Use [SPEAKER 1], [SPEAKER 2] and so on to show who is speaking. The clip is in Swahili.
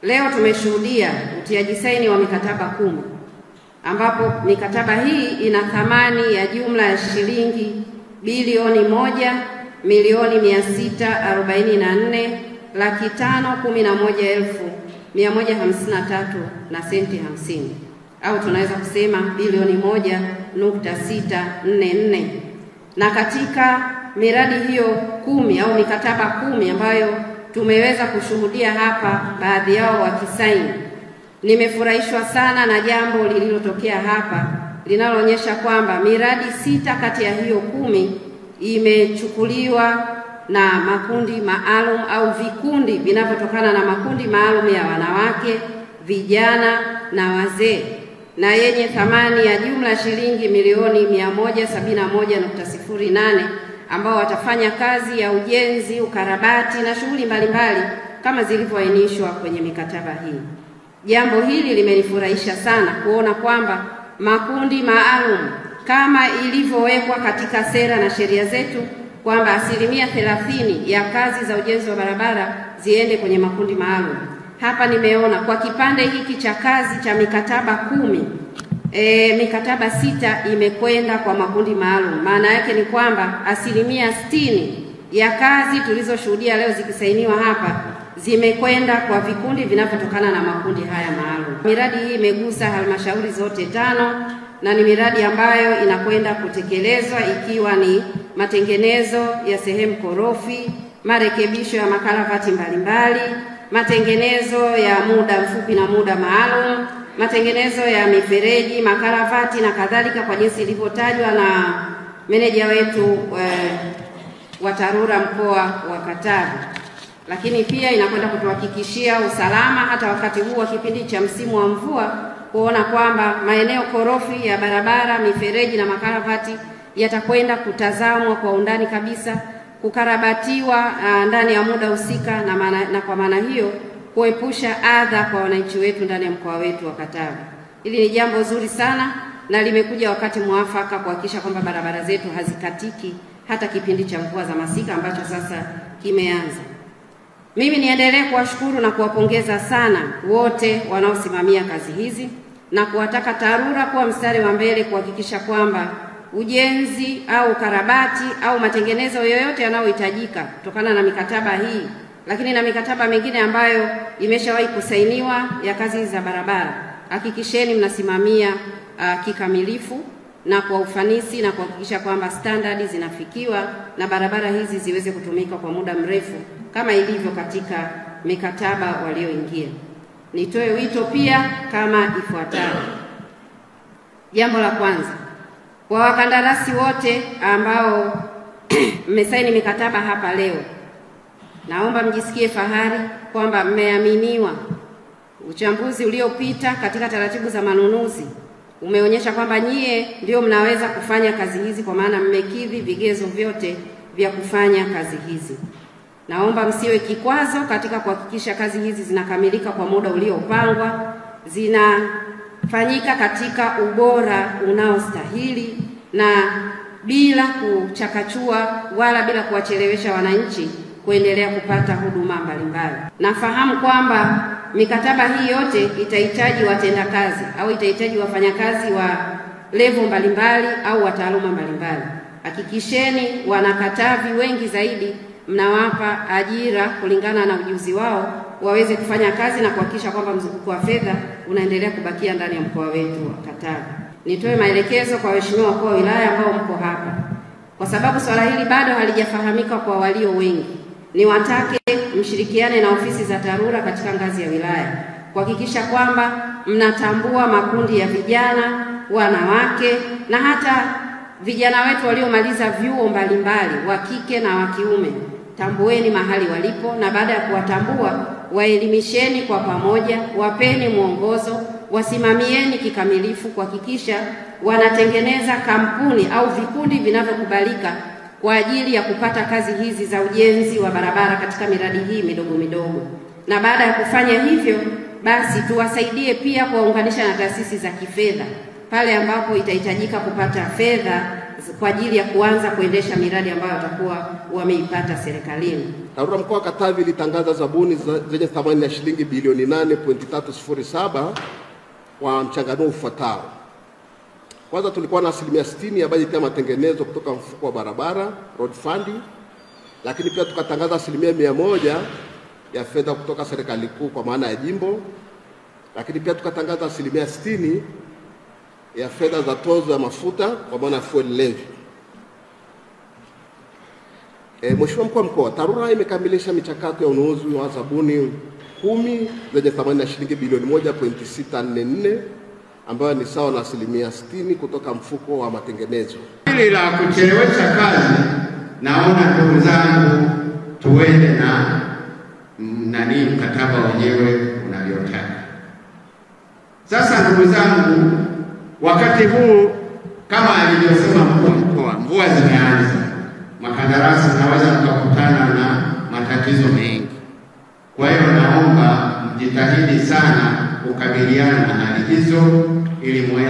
[SPEAKER 1] Leo tumeshuhudia utiaji saini wa mikataba 10 ambapo mikataba hii ina thamani ya jumla ya shilingi bilioni 1,644,511,153 na senti 50, au tunaweza kusema bilioni 1.644. Na katika miradi hiyo 10 au mikataba 10 ambayo tumeweza kushuhudia hapa baadhi yao wakisaini, nimefurahishwa sana na jambo lililotokea hapa linaloonyesha kwamba miradi 6 kati ya hiyo 10 imechukuliwa na makundi maalum au vikundi vinavyotokana na makundi maalum ya wanawake, vijana na wazee, na yenye thamani ya jumla shilingi milioni 171.08 ambao watafanya kazi ya ujenzi, ukarabati na shughuli mbalimbali kama zilivyoainishwa kwenye mikataba hii. Jambo hili limenifurahisha sana kuona kwamba makundi maalum kama ilivyowekwa katika sera na sheria zetu kwamba 30% ya kazi za ujenzi wa barabara ziende kwenye makundi maalum. Hapa nimeona kwa kipande hiki cha kazi cha mikataba 10, mikataba 6 imekwenda kwa makundi maalum. Maana yake ni kwamba 60% ya kazi tulizoshuhudia leo zikisainiwa hapa zimekwenda kwa vikundi vinavyotokana na makundi haya maalum. Miradi hii imegusa halmashauri zote 5 na ni miradi ambayo inakwenda kutekelezwa ikiwa ni matengenezo ya sehemu korofi, marekebisho ya makaravati mbalimbali, matengenezo ya muda mfupi na muda maalum, matengenezo ya mifereji, makaravati na kadhalika, kwa jinsi ilivyotajwa na meneja wetu wa TARURA mkoa wa Katavi. Lakini pia inakwenda kutuhakikishia usalama hata wakati huu wa kipindi cha msimu wa mvua, kuona kwamba maeneo korofi ya barabara, mifereji na makaravati yatakwenda kutazamwa kwa undani kabisa, kukarabatiwa ndani ya muda husika, na kwa maana hiyo kuepusha adha kwa wananchi wetu ndani ya mkoa wetu wa Katavi. Hili ni jambo zuri sana na limekuja wakati mwafaka kuhakikisha kwamba barabara zetu hazikatiki hata kipindi cha mvua za masika ambacho sasa kimeanza. Mimi niendelee kuwashukuru na kuwapongeza sana wote wanaosimamia kazi hizi na kuwataka TARURA kuwa mstari wa mbele kuhakikisha kwamba ujenzi au karabati au matengenezo yoyote yanayohitajika kutokana na mikataba hii, lakini na mikataba mingine ambayo imeshawahi kusainiwa ya kazi za barabara, hakikisheni mnasimamia kikamilifu na kwa ufanisi na kuhakikisha kwamba standardi zinafikiwa na barabara hizi ziweze kutumika kwa muda mrefu kama ilivyo katika mikataba walioingia. Nitoe wito pia kama ifuatavyo. Jambo la kwanza, kwa wakandarasi wote ambao mmesaini mikataba hapa leo, naomba mjisikie fahari kwamba mmeaminiwa. Uchambuzi uliopita katika taratibu za manunuzi umeonyesha kwamba nyie ndio mnaweza kufanya kazi hizi, kwa maana mmekidhi vigezo vyote vya kufanya kazi hizi. Naomba msiwe kikwazo katika kuhakikisha kazi hizi zinakamilika kwa muda uliopangwa, zinafanyika katika ubora unaostahili na bila kuchakachua wala bila kuwachelewesha wananchi kuendelea kupata huduma mbalimbali. Nafahamu kwamba mikataba hii yote itahitaji watendakazi au itahitaji wafanyakazi wa level mbalimbali au wa taaluma mbalimbali. Hakikisheni wanakatavi wengi zaidi mnawapa ajira kulingana na ujuzi wao, waweze kufanya kazi na kuhakikisha kwamba mzunguko wa fedha unaendelea kubakia ndani ya mkoa wetu wa Katavi. Nitoe maelekezo kwa waheshimiwa wakuu wa wilaya ambao mko hapa, kwa sababu swala hili bado halijafahamika kwa walio wengi. Niwatake mshirikiane na ofisi za TARURA katika ngazi ya wilaya kuhakikisha kwamba mnatambua makundi ya vijana, wanawake na hata vijana wetu waliomaliza vyuo mbalimbali wa kike na wa kiume. Tambueni mahali walipo, na baada ya kuwatambua waelimisheni kwa pamoja, wapeni mwongozo, wasimamieni kikamilifu kuhakikisha wanatengeneza kampuni au vikundi vinavyokubalika kwa ajili ya kupata kazi hizi za ujenzi wa barabara katika miradi hii midogo midogo. Na baada ya kufanya hivyo, basi tuwasaidie pia kuwaunganisha na taasisi za kifedha pale ambapo itahitajika kupata fedha kwa ajili ya kuanza kuendesha miradi ambayo watakuwa wameipata serikalini.
[SPEAKER 2] TARURA mkoa wa Katavi ilitangaza zabuni zenye thamani ya shilingi bilioni 8.307 kwa mchanganuo ufuatao. Kwanza, tulikuwa na 60% ya bajeti ya matengenezo kutoka mfuko wa barabara road fund, lakini pia tukatangaza 100% ya fedha kutoka serikali kuu kwa maana ya jimbo, lakini pia tukatangaza 60% ya fedha za tozo ya mafuta kwa maana ya fuel levy. Mheshimiwa Mkuu wa Mkoa, TARURA imekamilisha michakato ya ununuzi wa zabuni 10 zenye thamani ya shilingi bilioni 1.644 ambayo ni sawa na 60% kutoka mfuko wa matengenezo.
[SPEAKER 3] Hili la kuchelewesha kazi, naona ndugu zangu tuende na mkataba wenyewe unavyotaka. Sasa ndugu zangu, wakati huu kama alivyosema mkuu wa mkoa, mvua zimeanza, makandarasi naweza kukutana na matatizo mengi. Kwa hiyo naomba mjitahidi sana kukabiliana na hali hizo ili